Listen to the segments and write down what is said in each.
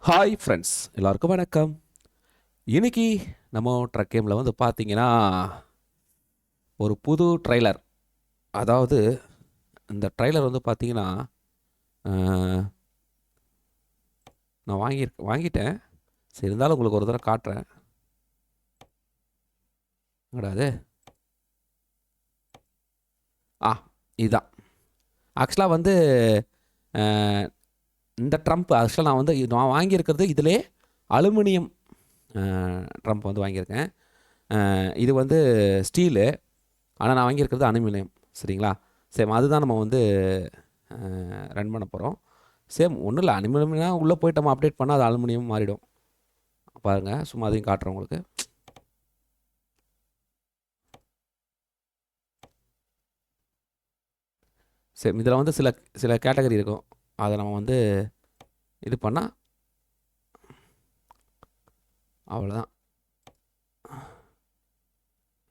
Hi friends, எல்லாருக்கும் வணக்கம். இன்னைக்கு நம்ம ட்ரக் கேமில் வந்து பார்த்தீங்கன்னா ஒரு புது ட்ரைலர். அதாவது இந்த ட்ரைலர் வந்து பார்த்தீங்கன்னா அஹ், நான் வாங்கிட்டேன். சரி, இருந்தாலும் உங்களுக்கு ஒரு தடவை காட்டுறேன். என்னடா ஆ இதுதான். ஆக்சுவலாக வந்து அஹ், இந்த ட்ரம்ப் ஆக்சுவலாக நான் வாங்கியிருக்கிறது இதிலே அலுமினியம் ட்ரம்ப் வந்து வாங்கியிருக்கேன். இது வந்து ஸ்டீலு, ஆனால் நான் வாங்கியிருக்கிறது அலுமினியம். சரிங்களா? சரி, அதுதான் நம்ம வந்து ரன் பண்ண போகிறோம். சேம் ஒன்றும் இல்லை, அலுமினியம்னா உள்ளே போயிட்டு நம்ம அப்டேட் பண்ணால் அது அலுமினியம் மாறிடும். பாருங்கள், சும்மா அதையும் காட்டுறேன் உங்களுக்கு. சரி, இதில் வந்து சில சில கேட்டகரி இருக்கும். அதை நம்ம வந்து இது பண்ணால் அவ்வளோதான்.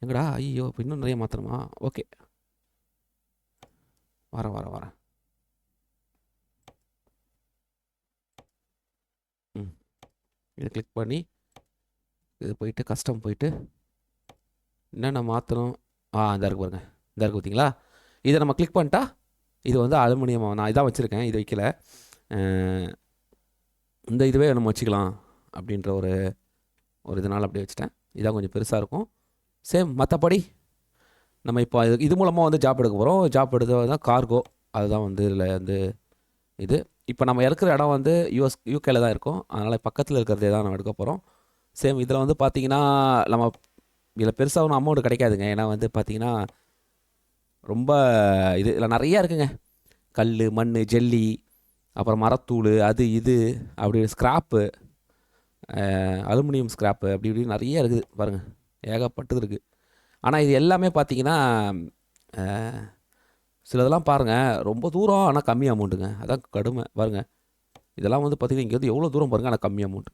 எங்கடா ஐயோ, இப்போ இன்னும் நிறைய மாற்றணுமா? ஓகே, வரேன். ம் இதை கிளிக் பண்ணி இது போயிட்டு கஸ்டம் போயிட்டு என்னென்ன மாற்றணும். இந்த இருக்கு பாருங்க, இந்த இருக்கு பார்த்தீங்களா? இதை நம்ம கிளிக் பண்ணிட்டா இது வந்து அலுமினியம். நான் இதான் வச்சுருக்கேன், இது வைக்கல. அஹ், இந்த இதுவே நம்ம வச்சுக்கலாம் அப்படின்ற ஒரு ஒரு இதனால் அப்படியே வச்சுட்டேன். இதான் கொஞ்சம் பெருசாக இருக்கும். சேம் மற்றபடி நம்ம இப்போ இது மூலமாக வந்து ஜாப் எடுக்க போகிறோம். ஜாப் எடுத்தது தான் கார்கோ. அதுதான் வந்து இதில் வந்து இது. இப்போ நம்ம இருக்கிற இடம் வந்து யூகேல தான் இருக்கும். அதனால் பக்கத்தில் இருக்கிறதே தான் நம்ம எடுக்க போகிறோம். சேம் இதில் வந்து பார்த்திங்கன்னா நம்ம இதில் பெருசாக ஒன்றும் அமௌண்ட் கிடைக்காதுங்க. ஏன்னா வந்து பார்த்திங்கன்னா ரொம்ப இதில் நிறையா இருக்குங்க. கல், மண், ஜல்லி, அப்புறம் மரத்தூள், அது இது அப்படி ஸ்க்ராப்பு, அலுமினியம் ஸ்க்ராப்பு, அப்படி இப்படி நிறைய இருக்குது பாருங்கள். ஏகப்பட்டது இருக்குது. ஆனால் இது எல்லாமே பார்த்தீங்கன்னா சிலதெல்லாம் பாருங்கள் ரொம்ப தூரம், ஆனால் கம்மி அமௌண்ட்டுங்க. அதான் கடுமை பாருங்கள். இதெல்லாம் வந்து பார்த்திங்கன்னா இங்கே வந்து எவ்வளோ தூரம் பாருங்கள், ஆனால் கம்மி அமௌண்ட்டு.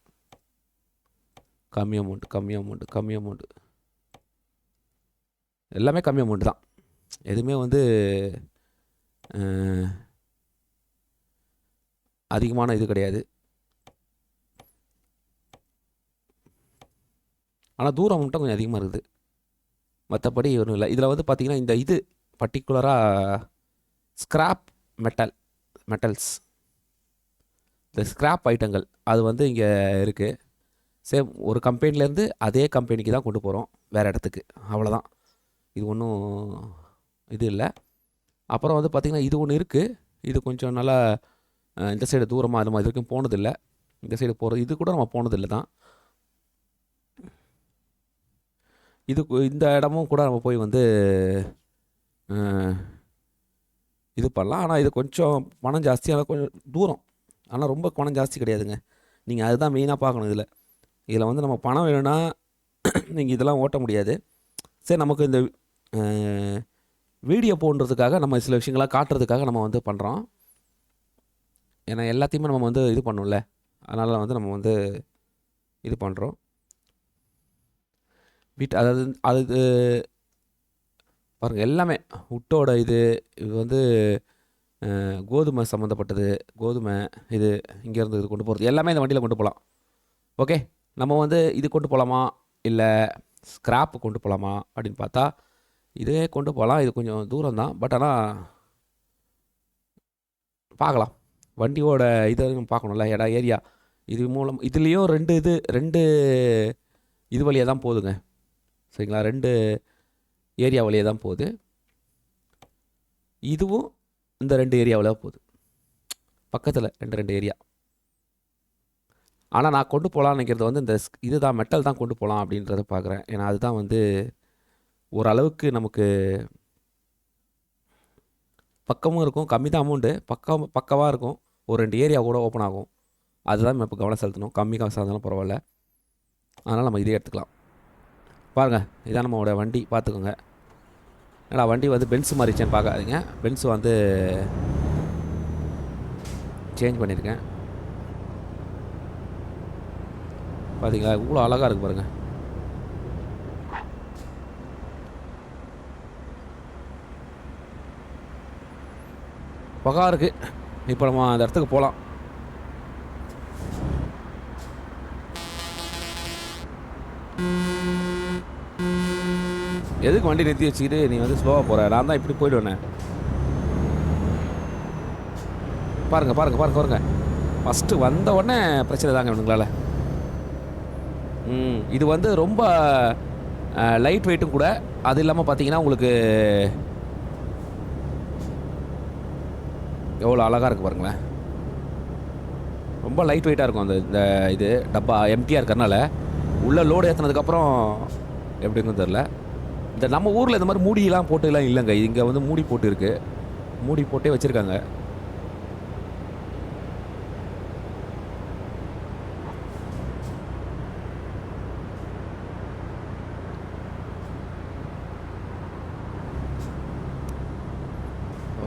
எல்லாமே கம்மி அமௌண்ட்டு தான். எதுவுமே வந்து அதிகமான இது கிடையாது. ஆனால் தூரம் மட்டும் கொஞ்சம் அதிகமாக இருக்குது. மற்றபடி ஒன்றும் இல்லை. இதில் வந்து பார்த்திங்கன்னா இந்த இது பர்டிகுலராக ஸ்க்ராப் மெட்டல்ஸ், இந்த ஸ்க்ராப் ஐட்டங்கள் அது வந்து இங்கே இருக்குது. சேம் ஒரு கம்பெனிலேருந்து அதே கம்பெனிக்கு தான் கொண்டு போகிறோம், வேறு இடத்துக்கு. அவ்வளோதான். இது ஒன்றும் இது இல்லை. அப்புறம் வந்து பார்த்திங்கன்னா இது ஒன்று இருக்குது. இது கொஞ்சம் நல்லா இந்த சைடு தூரமாக அது மாதிரி வரைக்கும் போனதில்லை. இந்த சைடு போகிறது இது கூட நம்ம போனதில்லை தான். இந்த இடமும் கூட நம்ம போய் வந்து இது பண்ணலாம். ஆனால் இது கொஞ்சம் பணம் ஜாஸ்தி, ஆனால் கொஞ்சம் தூரம். ஆனால் ரொம்ப பணம் ஜாஸ்தி கிடையாதுங்க. நீங்கள் அதுதான் மெயினாக பார்க்கணும். இதில் வந்து நம்ம பணம் வேணும்னா நீங்கள் இதெல்லாம் ஓட்ட முடியாது. சரி, நமக்கு இந்த வீடியோ போடுறதுக்காக நம்ம சில விஷயங்களாக காட்டுறதுக்காக நம்ம வந்து பண்ணுறோம். ஏன்னா எல்லாத்தையுமே நம்ம வந்து இது பண்ணோம்ல, அதனால் வந்து நம்ம வந்து இது பண்ணுறோம். அதாவது அது பாருங்கள், எல்லாமே உட்டோட இது வந்து கோதுமை சம்மந்தப்பட்டது. கோதுமை இது இங்கேருந்து இது கொண்டு போகிறது எல்லாமே இந்த வண்டியில் கொண்டு போகலாம். ஓகே, நம்ம வந்து இது கொண்டு போகலாமா இல்லை ஸ்க்ராப் கொண்டு போகலாமா அப்படின்னு பார்த்தா இதே கொண்டு போகலாம். இது கொஞ்சம் தூரம் தான், பட் ஆனால் பார்க்கலாம். வண்டியோட இதை பார்க்கணும்ல, இடம் ஏரியா. இது மூலம் இதுலேயும் ரெண்டு இது வழியாக தான் போகுதுங்க. சரிங்களா? 2 ஏரியா வழியாக தான் போகுது. இதுவும் இந்த 2 ஏரியாவில் போகுது, பக்கத்தில் 2 ஏரியா. ஆனால் நான் கொண்டு போகலான்னு நினைக்கிறது வந்து இந்த இதுதான், மெட்டல் தான் கொண்டு போகலாம் அப்படின்றத பார்க்குறேன். ஏன்னா அதுதான் வந்து ஓரளவுக்கு நமக்கு பக்கமும் இருக்கும், கம்மி தான் அமௌண்ட்டு, பக்கவாக இருக்கும். ஒரு 2 ஏரியா கூட ஓப்பன் ஆகும். அதுதான் நம்ம இப்போ கவனம் செலுத்தணும். கம்மி காசாக இருந்தாலும் பரவாயில்ல. அதனால் நம்ம இதே எடுத்துக்கலாம். பாருங்கள், இதான் நம்மளோட வண்டி, பார்த்துக்கோங்க. ஏன்னா வண்டி வந்து பென்ஸ் மாறிச்சேன்னு பார்க்காதீங்க. பென்ஸ் வந்து சேஞ்ச் பண்ணியிருக்கேன். பார்த்தீங்களா இவ்வளோ அழகாக இருக்குது பாருங்கள். பகா இருக்குது. இப்போ நம்ம அந்த இடத்துக்கு போகலாம். எதுக்கு வண்டி நிறுத்தி வச்சுக்கிட்டு நீ வந்து ஸ்லோவாக போகிற? நான் தான் இப்படி போயிடுவேண்ணே. பாருங்கள் பாருங்கள் பாருங்கள் பாருங்கள், ஃபஸ்ட்டு வந்த உடனே பிரச்சனை தாங்க இவனுங்களால். இது வந்து ரொம்ப லைட் வெயிட்டும் கூட. அது இல்லாமல் பார்த்தீங்கன்னா உங்களுக்கு எவ்வளோ அழகாக இருக்குது பாருங்களேன். ரொம்ப லைட் வெயிட்டாக இருக்கும் அந்த இந்த இது டப்பா எம்டியாக இருக்கிறனால. உள்ளே லோடு ஏற்றினதுக்கப்புறம் எப்படி இருக்குன்னு தெரில. இந்த நம்ம ஊரில் இந்த மாதிரி மூடியெலாம் போட்டுலாம் இல்லைங்க. இங்கே வந்து மூடி போட்டு இருக்குது, மூடி போட்டே வச்சுருக்காங்க.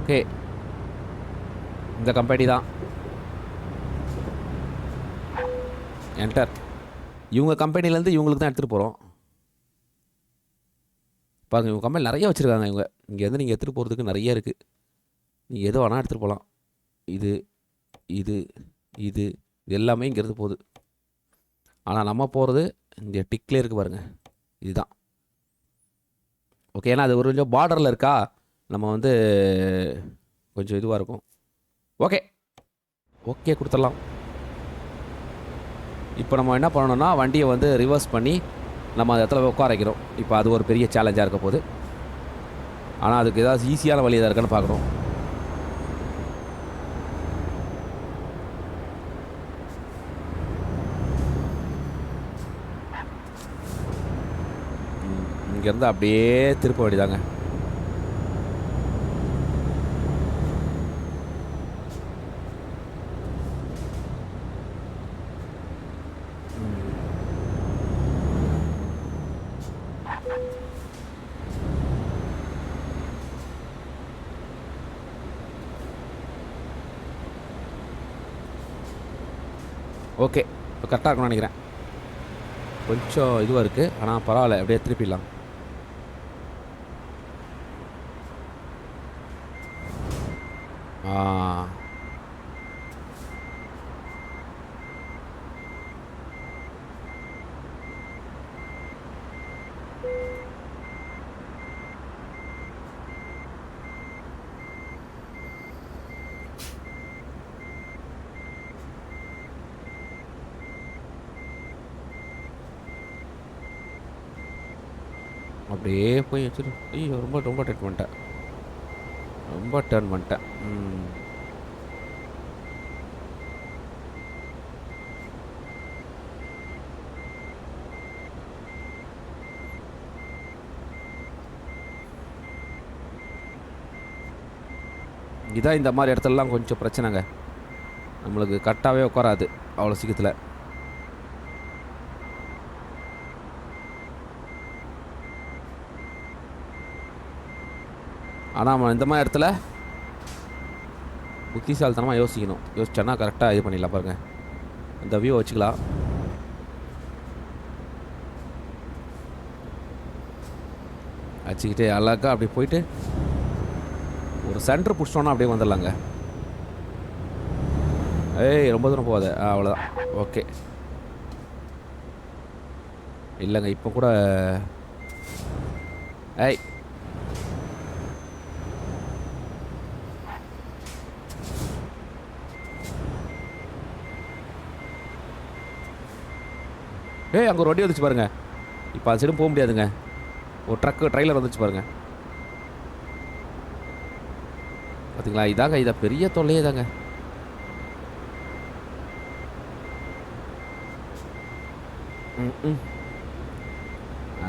ஓகே, இந்த கம்பெனி தான் என்டர். இவங்க கம்பெனிலேருந்து இவங்களுக்கு தான் எடுத்துகிட்டு போகிறோம். பாருங்கள், இவங்க கம்பெனி நிறைய வச்சுருக்காங்க. இவங்க இங்கேருந்து நீங்கள் எடுத்துகிட்டு போகிறதுக்கு நிறைய இருக்குது. நீங்கள் எது வேணால் எடுத்துகிட்டு போகலாம். இது இது இது எல்லாமே இங்கேருந்து போகுது. ஆனால் நம்ம போகிறது இங்கே டிக்லே இருக்குது பாருங்கள், இதுதான். ஓகே, ஏன்னா அது ஒரு கொஞ்சம் பார்டரில் இருக்கா, நம்ம வந்து கொஞ்சம் இதுவாக இருக்கும். ஓகே ஓகே, கொடுத்துடலாம். இப்போ நம்ம என்ன பண்ணணும்னா வண்டியை வந்து ரிவர்ஸ் பண்ணி நம்ம அந்த இடத்துல உட்கார வைக்கிறோம். இப்போ அது ஒரு பெரிய சேலஞ்சாக இருக்க போகுது. ஆனால் அதுக்கு ஏதாவது ஈஸியான வழி எதாவது இருக்கான்னு பார்க்குறோம். இங்கேருந்து அப்படியே திருப்ப வேண்டியதாங்க. ஓகே, இப்போ கரெக்டாக இருக்கும்னு நினைக்கிறேன். கொஞ்சம் இதுவாக இருக்குது, ஆனால் பரவாயில்ல, அப்படியே திருப்பிடலாம். அப்படியே போய் வச்சுரு. ஐயோ, ரொம்ப ரொம்ப டர்ன் பண்ணிட்டேன், ரொம்ப டர்ன் பண்ணிட்டேன். இதான் இந்த மாதிரி இடத்துலலாம் கொஞ்சம் பிரச்சனைங்க. நம்மளுக்கு கரெக்டாகவே உட்காராது அவ்வளோ சீக்கிரத்தில். ஆனால் நம்ம இந்த மாதிரி இடத்துல புத்திசாலித்தனமாக யோசிக்கணும். யோசிச்சோன்னா கரெக்டாக இது பண்ணிடலாம். பாருங்கள், இந்த வியூ வச்சுக்கலாம். வச்சுக்கிட்டு அழகாக அப்படி போயிட்டு ஒரு சென்டர் பிடிச்சோன்னா அப்படியே வந்துடலாங்க. ஏய், ரொம்ப தூரம் போகாத. அவ்வளோதான். ஓகே, இல்லைங்க இப்போ கூட. ஏய், ஏய், அங்கே ஒரு வண்டி வந்துச்சு பாருங்கள். இப்போ அந்த சைடும் போக முடியாதுங்க. ஒரு ட்ரெய்லர் வந்துச்சு பாருங்கள். பார்த்தீங்களா, இதாங்க இதை பெரிய தொல்லையே தாங்க.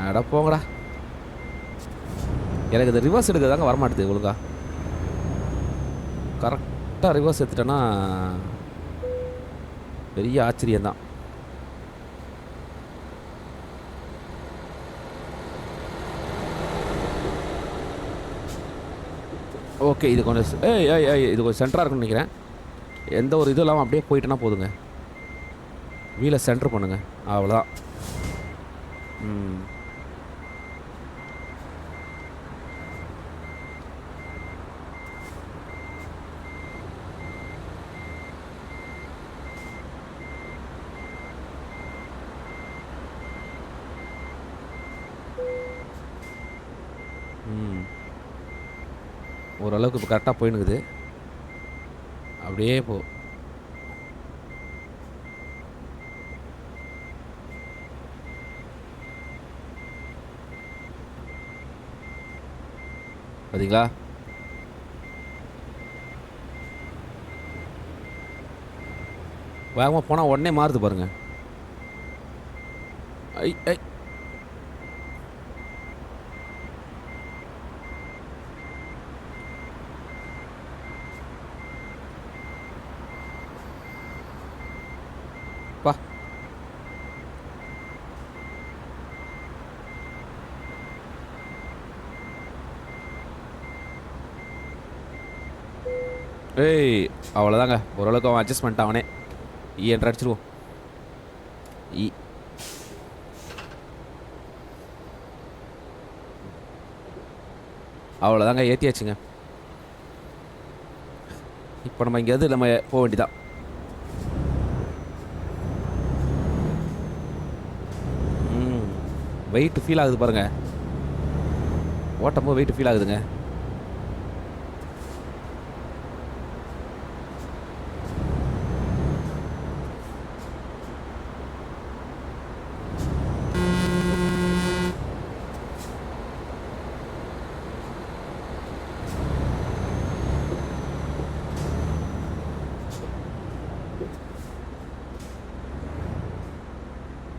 அட போங்கடா. எனக்கு இந்த ரிவர்ஸ் எடுக்க தாங்க வரமாட்டுது ஒழுங்கா. கரெக்டாக ரிவர்ஸ் எடுத்துட்டேன்னா பெரிய ஆச்சரியம்தான். ஓகே, இது கொஞ்சம் இது கொஞ்சம் சென்டராக இருக்குன்னு நினைக்கிறேன். எந்த ஒரு இதுவும் இல்லாமல் அப்படியே போயிட்டேன்னா போதுங்க. வீலை சென்டர் பண்ணுங்க, அவ்வளோதான். ஓரளவுக்கு இப்போ கரெக்டாக போயினுக்குது. அப்படியே போ. பார்த்தீங்களா? வேகமாக போனால் உடனே மாறுது பாருங்க. ஐ ஐ பா. ஏய், அவ்வளோதாங்க. ஓரளவுக்கு அவன் அட்ஜஸ்ட் பண்ணிட்டான் அவனே. என்று அடிச்சிருவோம். இ அவ்வளோதாங்க, ஏற்றியாச்சுங்க. இப்போ நம்ம இங்கேருந்து நம்ம போக வேண்டியதான். வெயிட் ஃபீல் ஆகுது பாருங்க. ஓட்டும் போது வெயிட் ஃபீல் ஆகுதுங்க.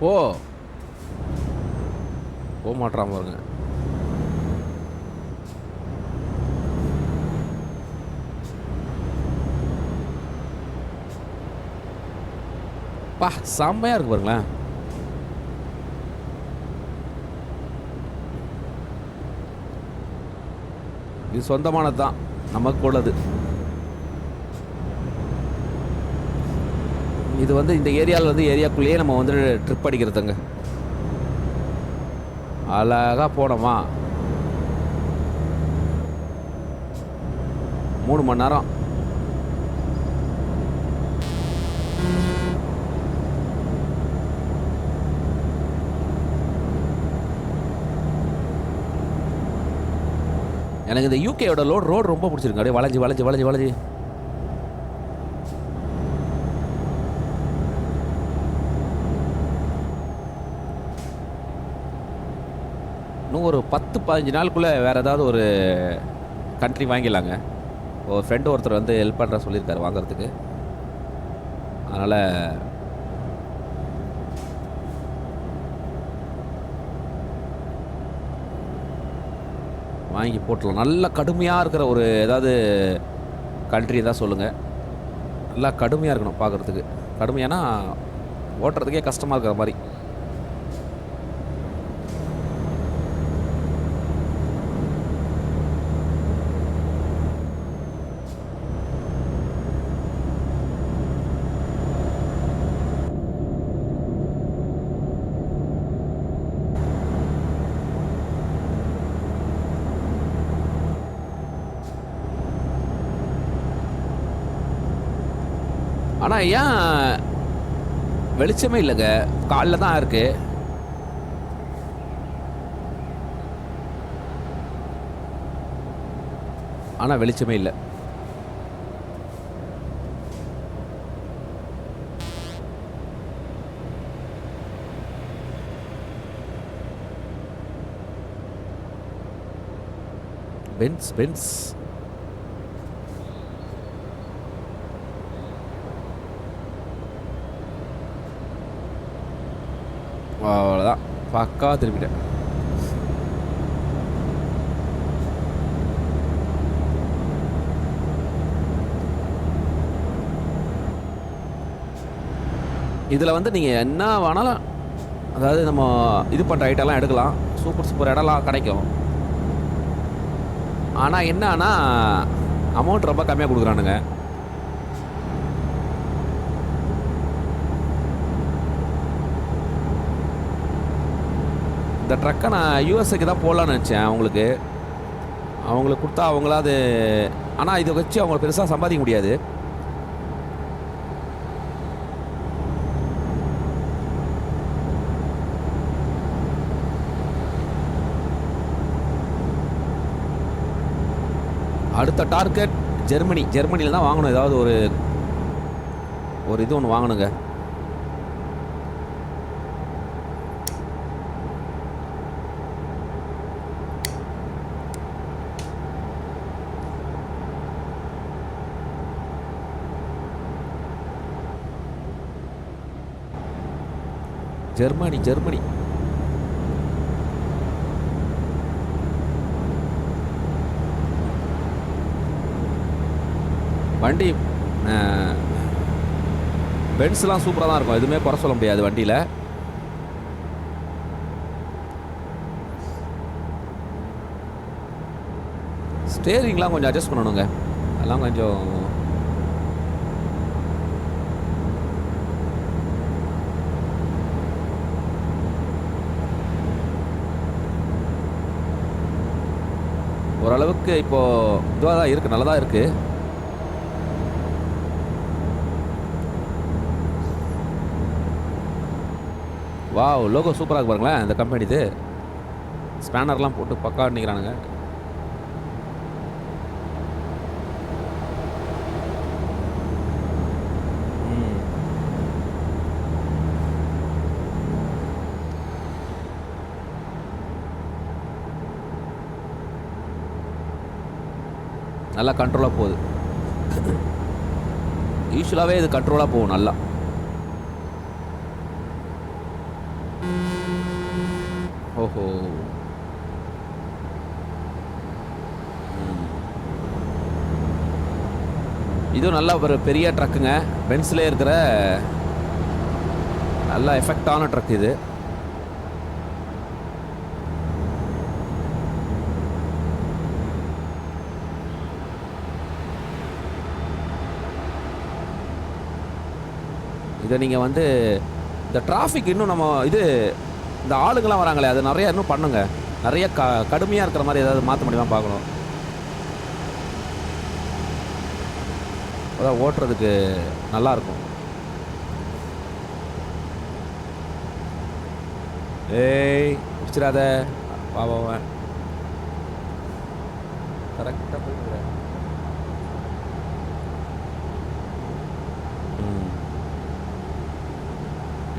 ஓ, போக மாட்டான் பாருங்க. பா, செம்மையாக இருக்கு பாருங்களேன். இது சொந்தமானது தான், நமக்கு உள்ளது. இது வந்து இந்த ஏரியாவில் வந்து ஏரியாக்குள்ளேயே நம்ம வந்து ட்ரிப் அடிக்கிறதுங்க. அழகாக போனோமா 3 மணி நேரம். எனக்கு இந்த யூகேயோட ரோடு ரொம்ப பிடிச்சிருக்கு. அப்படியே வளைஞ்சி வளைஞ்சி வளைஞ்சி வளைஞ்சி. இன்னும் ஒரு 10-15 நாளுக்குள்ளே வேறு ஏதாவது ஒரு கண்ட்ரி வாங்கிடலாங்க. ஒரு ஃப்ரெண்டு ஒருத்தர் வந்து ஹெல்ப் பண்ணுற சொல்லியிருக்காரு வாங்குறதுக்கு. அதனால் வாங்கி போட்டுடலாம். நல்ல கடுமையாக இருக்கிற ஒரு ஏதாவது கண்ட்ரி தான் சொல்லுங்கள். நல்லா கடுமையாக இருக்கணும் பார்க்குறதுக்கு. கடுமையானா ஓட்டுறதுக்கே கஷ்டமாக இருக்கிற மாதிரி. ஆனால் ஏன் வெளிச்சமே இல்லைங்க? காலைல தான் இருக்கு. ஆனால் வெளிச்சமே இல்லை. பென்ஸ் பென்ஸ் அவ்வளோதான், பக்காவாக திருப்பிட்டேன். இதில் வந்து நீங்கள் என்ன வேணாலும், அதாவது நம்ம இது பண்ணுற ஐட்டம்லாம் எடுக்கலாம். சூப்பர் சூப்பர் இடம்லாம் கிடைக்கும். ஆனால் என்னன்னா அமௌண்ட் ரொம்ப கம்மியாக கொடுக்குறானுங்க. இந்த ட்ரக்கை நான் யூஎஸ்ஏக்கு தான் போடலான்னு நினச்சேன். அவங்களுக்கு கொடுத்தா அவங்களாவது, ஆனால் இதை வச்சு அவங்க பெருசாக சம்பாதிக்க முடியாது. அடுத்த டார்கெட் ஜெர்மனி. ஜெர்மனியில் தான் வாங்கணும். ஏதாவது ஒரு இது ஒன்று வாங்கணுங்க. ஜெர்மனி ஜெர்மனி வண்டி பென்ஸ்லாம் சூப்பராக தான் இருக்கும். எதுவுமே குறை சொல்ல முடியாது வண்டியில். ஸ்டேரிங்லாம் கொஞ்சம் அட்ஜஸ்ட் பண்ணணுங்க. அதெல்லாம் கொஞ்சம் ஓரளவுக்கு இப்போது இதுவாக தான் இருக்குது, நல்லா தான் இருக்குது. வாவ், லோகோ சூப்பராக பாருங்களேன் இந்த கம்பெனி. இது ஸ்பேனர்லாம் போட்டு பக்கா நிற்கிறானுங்க. நல்லா கண்ட்ரோலாக போகுது. யூஸ்வலாகவே இது கண்ட்ரோலாக போகும் நல்லா. ஓஹோ, இதுவும் நல்லா ஒரு பெரிய ட்ரக்குங்க. பென்ஸ்லேயே இருக்கிற நல்லா எஃபெக்டான ட்ரக் இது. இதை நீங்கள் வந்து இந்த டிராஃபிக் இன்னும் நம்ம இந்த ஆளுங்கெல்லாம் வராங்களே, அது நிறைய இன்னும் பண்ணுங்க. நிறைய கடுமையாக இருக்கிற மாதிரி ஏதாவது மாற்ற முடியுமா பார்க்கணும். அதான் ஓட்டுறதுக்கு நல்லாயிருக்கும். ஏய் பிடிச்சிடாத பாபாவன். கரெக்டாக போயிடுறேன்.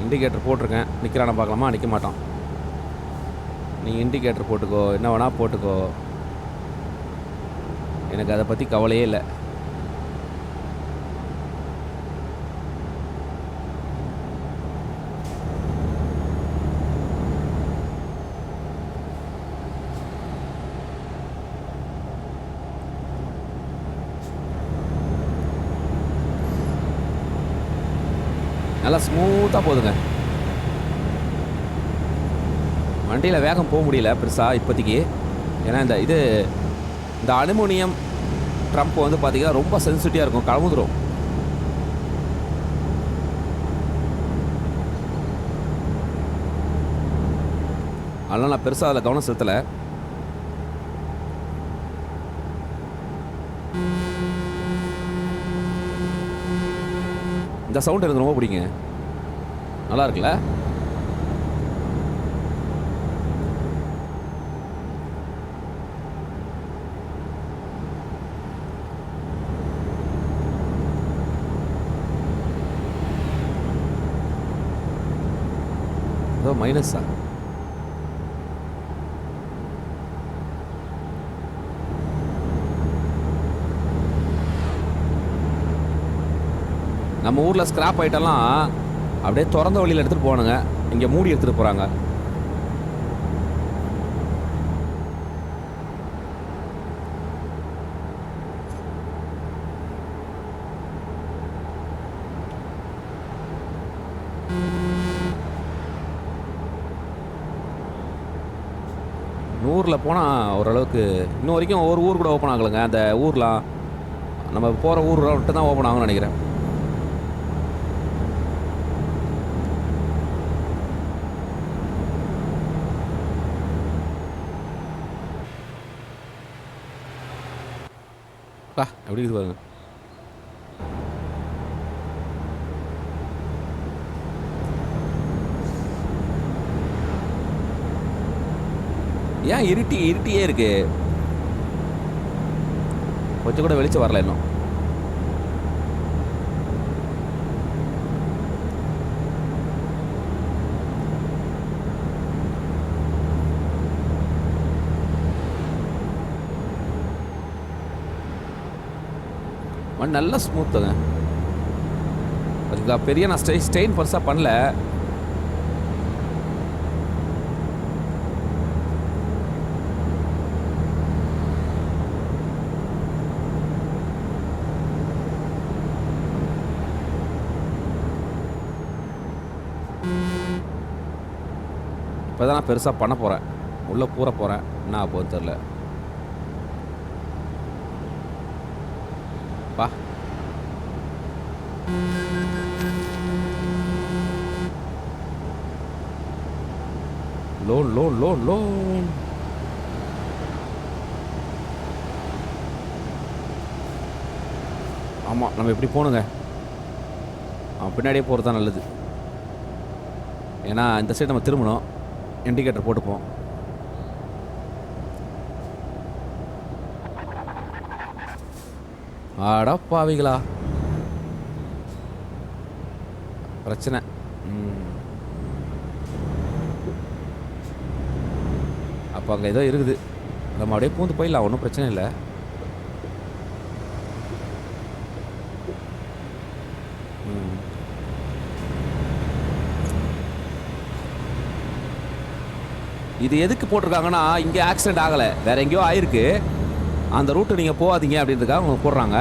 இண்டிகேட்டர் போட்டிருக்கேன். நிற்கிறான பார்க்கலாமா? நிற்க மாட்டான். நீ இண்டிகேட்டர் போட்டுக்கோ, என்ன வேணால் போட்டுக்கோ, எனக்கு அதை பற்றி கவலையே இல்லை. நல்லா ஸ்மூத்தாக போகுதுங்க. வண்டியில் வேகம் போக முடியல பெருசாக இப்போதைக்கு. ஏன்னா இந்த அலுமினியம் ட்ரம்ப் வந்து பார்த்திங்கன்னா ரொம்ப சென்சிட்டிவாக இருக்கும், கலந்துரும். அதனால் நான் பெருசாக அதில் கவனம் செலுத்தலை. இந்த சவுண்ட் எனக்கு ரொம்ப பிடிக்குங்க. நல்லா இருக்குல்ல? ஏதோ மைனஸா? நம்ம ஊரில் ஸ்கிராப் ஐட்டம்லாம் அப்படியே திறந்த வழியில் எடுத்துகிட்டு போகணுங்க. இங்கே மூடி எடுத்துகிட்டு போகிறாங்க. நூறில் போனால் ஓரளவுக்கு இன்னும் வரைக்கும் ஒரு ஊர் கூட ஓப்பன் ஆகலைங்க. அந்த ஊர்லாம் நம்ம போகிற ஊரில் மட்டும் தான் ஓப்பன் ஆகும்னு நினைக்கிறேன். எப்படி இது பாருங்க. ஏன் இருட்டியே இருக்கு? கொஞ்சம் கூட வெளிச்சம் வரல இன்னும். மண் நல்லா ஸ்மூத்துங்க. அதுக்கு பெரிய நான் ஸ்டெயின் பெருசாக பண்ணல. இப்போ தான் நான் பெருசாக பண்ண போகிறேன். உள்ளே பூர போகிறேன். என்ன ஆகும்னு தெரில. பா லோன். ஆமாம், நம்ம எப்படி போகணுங்க? பின்னாடியே போகிறது தான் நல்லது. ஏன்னா இந்த சைடு நம்ம திரும்பணும். இண்டிகேட்டர் போட்டுப்போம். அடப்பாவிகளா, பிரச்சனை. அப்போ அங்கே ஏதோ இருக்குது. நம்ம அப்படியே பூந்து போயிடலாம், ஒன்றும் பிரச்சனை இல்லை. இது எதுக்கு போட்டிருக்காங்கன்னா, இங்கே ஆக்சிடென்ட் ஆகலை, வேற எங்கேயோ ஆயிருக்கு, அந்த ரூட்டு நீங்கள் போகாதீங்க அப்படின்றதுக்காக அவங்க போடுறாங்க.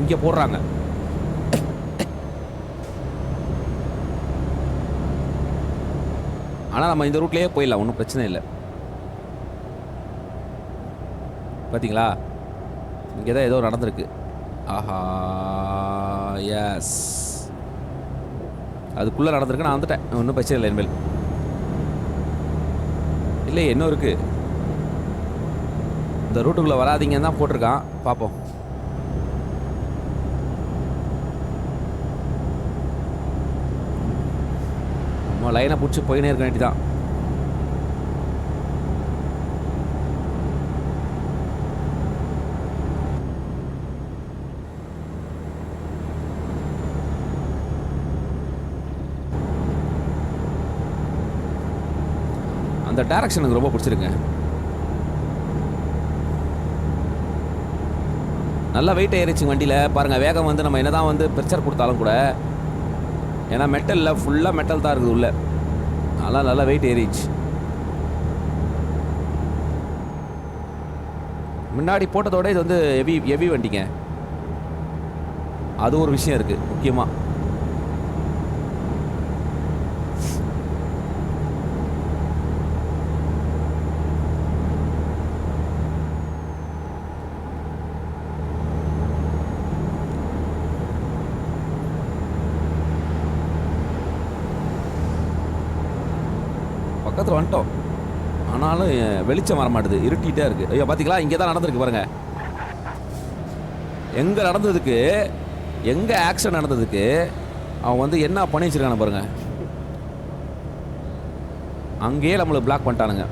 இங்கே போடுறாங்க. ஆனால் நம்ம இந்த ரூட்லேயே போயிடலாம், ஒன்றும் பிரச்சனை இல்லை. பார்த்தீங்களா, இங்கே தான் ஏதோ நடந்திருக்கு. ஆஹா, எஸ், அதுக்குள்ளே நடந்திருக்கு. நான் வந்துட்டேன், ஒன்றும் பிரச்சனை இல்லை. இனிமேல் இல்லை, இன்னும் இருக்குது. இந்த ரூட்டுக்குள்ளே வராதிங்கன்னு தான் போட்டிருக்கான். பார்ப்போம். நம்ம லைனை பிடிச்சி போயினே இருக்க வேண்டி தான். அந்த டைரக்ஷன் எனக்கு ரொம்ப பிடிச்சிருக்கு. நல்லா வெயிட் ஏறிச்சு வண்டியில். பாருங்கள், வேகம் வந்து நம்ம என்ன தான் வந்து ப்ரெஷர் கொடுத்தாலும் கூட, ஏன்னா மெட்டலில் ஃபுல்லாக மெட்டல் தான் இருக்குது உள்ள, அதெல்லாம் நல்லா வெயிட் ஏறிச்சு. முன்னாடி போட்டதோட இது வந்து ஹெவி வண்டிங்க. அது ஒரு விஷயம் இருக்குது முக்கியமாக. பக்கத்தில் வந்துட்டோம், ஆனாலும் வெளிச்சம் வர மாட்டுது, இருட்டிகிட்டே இருக்குது. ஐயோ, பார்த்தீங்களா, இங்கே தான் நடந்திருக்கு பாருங்க. எங்கே நடந்ததுக்கு, எங்கே ஆக்சிடென்ட் நடந்ததுக்கு அவன் வந்து என்ன பண்ணி வச்சிருக்கான பாருங்க. அங்கேயே நம்மளுக்கு பிளாக் பண்ணிட்டானுங்க.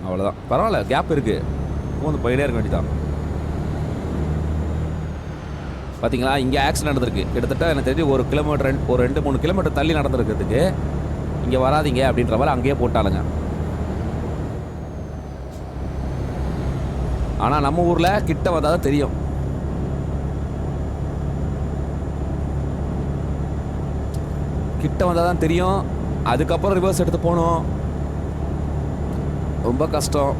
அவ்வளோதான், பரவாயில்ல, கேப் இருக்குது, பூந்து போயிட்டே இருக்க வேண்டியதான். பார்த்தீங்களா, இங்கே ஆக்சிடென்ட் நடந்திருக்கு. கிட்டத்தட்ட எனக்கு தெரிஞ்சு ஒரு கிலோமீட்டர், ஒரு 2-3 கிலோமீட்டர் தள்ளி நடந்திருக்கிறதுக்கு இங்கே வராதிங்க அப்படின்ற மாதிரி அங்கேயே போட்டாளுங்க. ஆனால் நம்ம ஊரில் கிட்ட வந்தால் தான் தெரியும். கிட்ட வந்தால் தான் தெரியும். அதுக்கப்புறம் ரிவர்ஸ் எடுத்து போகணும், ரொம்ப கஷ்டம்.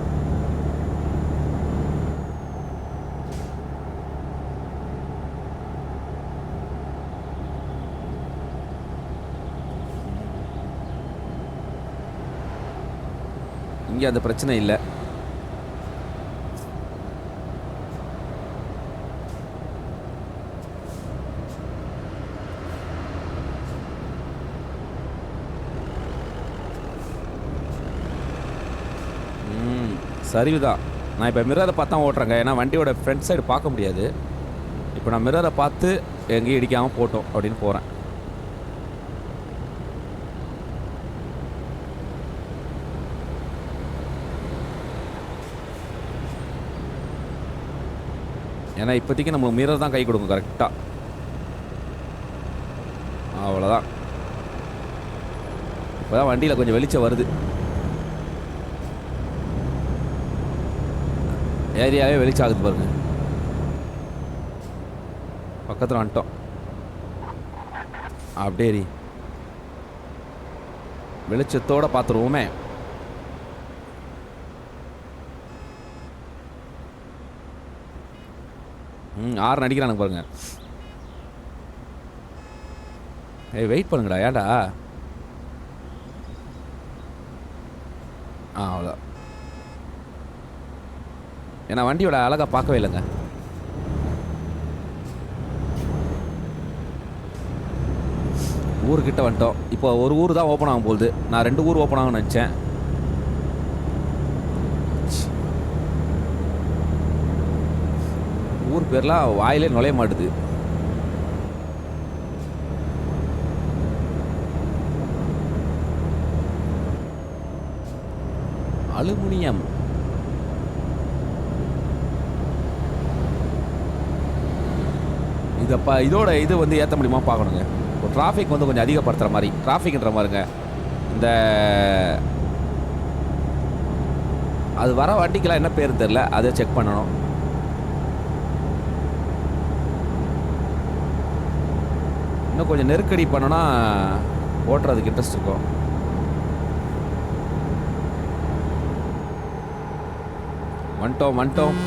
இங்கே அந்த பிரச்சனை இல்லை. சரிவுதான். நான் இப்போ மிரரை பார்த்து தான் ஓட்டுறேங்க, ஏன்னா வண்டியோட ஃப்ரண்ட் சைடு பார்க்க முடியாது. இப்போ நான் மிரரை பார்த்து எங்கேயும் இடிக்காமல் போட்டோம் அப்படின்னு போகிறேன். ஏன்னா இப்போதைக்கு நம்ம மிரர் தான் கை கொடுக்கும் கரெக்டாக. அவ்வளோதான். இப்போ தான் வண்டியில் கொஞ்சம் வெளிச்சம் வருது. ஏரியாவே வெளிச்சம் ஆகுது பாருங்க. பக்கத்தில் வந்துட்டோம். அப்படியே வெளிச்சத்தோட பார்த்துருவோமே. ஆறு அடிக்கிறானுங்க பாருங்க. ஏய் வெயிட் பண்ணுங்கடா. ஏன்டா? அவ்வளோ. ஏன்னா வண்டியோட அழகா பார்க்கவே இல்லைங்க. ஊருக்கிட்ட வந்துட்டோம். இப்போ ஒரு ஊர் தான் ஓப்பன் ஆகும் போகுது. நான் 2 ஊர் ஓப்பன் ஆகும்னு நினச்சேன். ஊர் பேர்லாம் வாயிலே நுழைய மாட்டுது. அலுமினியம். இதோட இது வந்து ஏற்ற முடியுமா பார்க்கணுங்க. ஒரு டிராஃபிக் வந்து கொஞ்சம் அதிகப்படுத்துகிற மாதிரி. டிராஃபிக்ன்ற மாதிரிங்க. இந்த அது வர வண்டிக்கெல்லாம் என்ன பேர் தெரில. அதை செக் பண்ணணும். இன்னும் கொஞ்சம் நெருக்கடி பண்ணோன்னா ஓட்டுறதுக்கு இன்ட்ரெஸ்ட் இருக்கும். வந்துட்டோம்.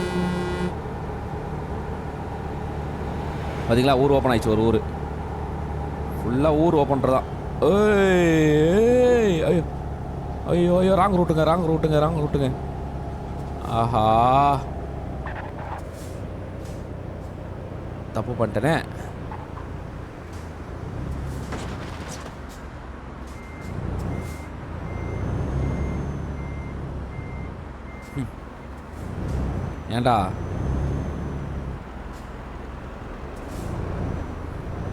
பார்த்தீங்களா, ஊர் ஓப்பன் ஆயிடுச்சு. ஒரு ஊர் ஃபுல்லாக ஊர் ஓப்பன் பண்ணுறதான். ஐயோ ஐயோ ஐயோ, ராங் ரூட்டுங்க. ஆஹா, தப்பு பண்ணிட்டேனே. ஏண்டா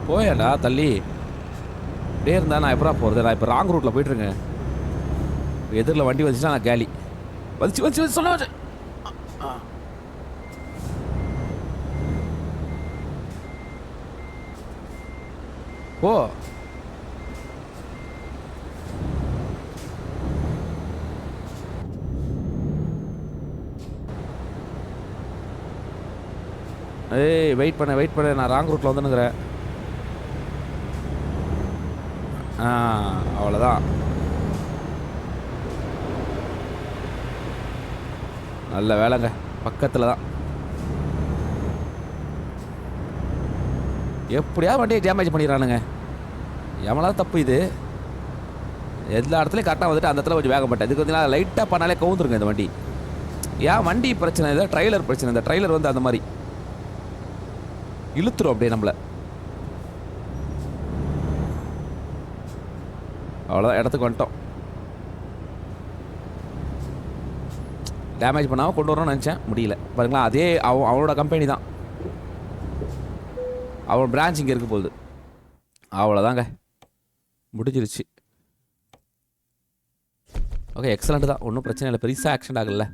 போயேண்டா தள்ளி அப்படியே இருந்தா நான் எப்படா போகிறது? நான் இப்போ ராங் ரூட்டில் போயிட்டுருக்கேன். எதிரில் வண்டி வந்துச்சுன்னா நான் கேலி. வந்துச்சு சொல்ல வச்சு. ஓ ஏய் வெயிட் பண்ண. நான் ராங் ரூட்டில் வந்துனுங்கிறேன். அவ்வளோதான். நல்ல வேலைங்க, பக்கத்தில் தான். எப்படியா வண்டியை டேமேஜ் பண்ணிடுறானுங்க. எவ்வளோ தப்பு இது. எல்லா இடத்துலையும் கரெக்டாக வந்துட்டு அந்த இடத்துல கொஞ்சம் வேக மாட்டேன். இதுக்கு வந்து நான் லைட்டாக பண்ணாலே கவுந்துருங்க இந்த வண்டி. ஏன் வண்டி பிரச்சனை இல்லை, ட்ரைலர் பிரச்சனை. இந்த ட்ரைலர் வந்து அந்த மாதிரி இழுத்துரும் அப்படியே நம்மளை. அவ்வளோதான், இடத்துக்கு வந்துட்டோம். டேமேஜ் பண்ணாமல் கொண்டு வரணும்னு நினச்சேன், முடியல. பாருங்களா, அதே அவனோட கம்பெனி தான். அவன் பிரான்ச் இங்கே இருக்க போகுது. அவ்வளோதாங்க, முடிஞ்சிருச்சு. ஓகே, எக்ஸலண்ட் தான். ஒன்றும் பிரச்சனை இல்லை, பெருசாக ஆக்சிடென்ட் ஆகல.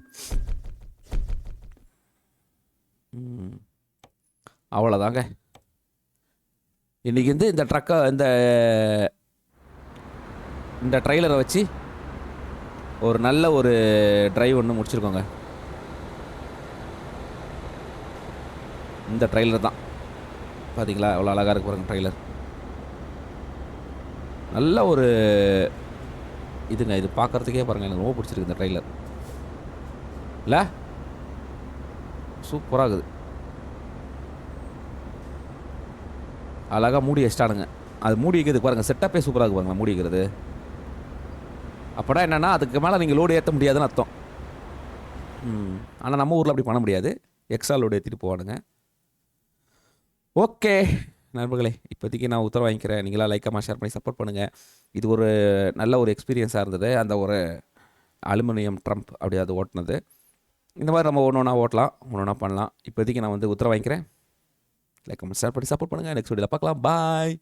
அவ்வளோதாங்க. இன்றைக்கி வந்து இந்த ட்ரக்கை இந்த ட்ரெய்லரை வச்சு ஒரு நல்ல ஒரு டிரைவ் ஒன்று முடிச்சிருக்கோங்க. இந்த ட்ரெய்லர் தான் பார்த்தீங்களா, எவ்வளோ அழகாக இருக்கு பாருங்க ட்ரெய்லர். நல்ல ஒரு இதுங்க, இது பார்க்குறதுக்கே பாருங்கள், எனக்கு ரொம்ப பிடிச்சிருக்கு இந்த ட்ரெய்லர். இல்லை சூப்பராக இருக்குது. அழகாக மூடி வச்சிட்டானுங்க. அது மூடி வைக்கிறதுக்கு பாருங்கள், செட்டப்பே சூப்பராக இருக்குது பாருங்கள் மூடி வைக்கிறது. அப்போனா என்னென்னா அதுக்கு மேலே நீங்கள் லோடு ஏற்ற முடியாதுன்னு அர்த்தம். ஆனால் நம்ம ஊரில் அப்படி பண்ண முடியாது, எக்ஸ்ட்ரா லோடு ஏற்றிட்டு போவானுங்க. ஓகே நண்பர்களே, இப்போதைக்கு நான் உத்தரவு வாங்கிக்கிறேன். நீங்களாம் லைக்காக ஷேர் பண்ணி சப்போர்ட் பண்ணுங்கள். இது ஒரு நல்ல ஒரு எக்ஸ்பீரியன்ஸாக இருந்தது, அந்த ஒரு அலுமினியம் ட்ரம்ப் அப்படி அது ஓட்டினது. இந்த மாதிரி நம்ம ஒன்று ஒன்றா ஓட்டலாம், ஒன்று ஒன்றா பண்ணலாம். இப்போதைக்கு நான் வந்து உத்தரவு வாங்கிக்கிறேன். லைக் ஷேர் பண்ணி சப்போர்ட் பண்ணுங்கள். நெக்ஸ்ட் வீடியோவில் பார்க்கலாம். பாய்.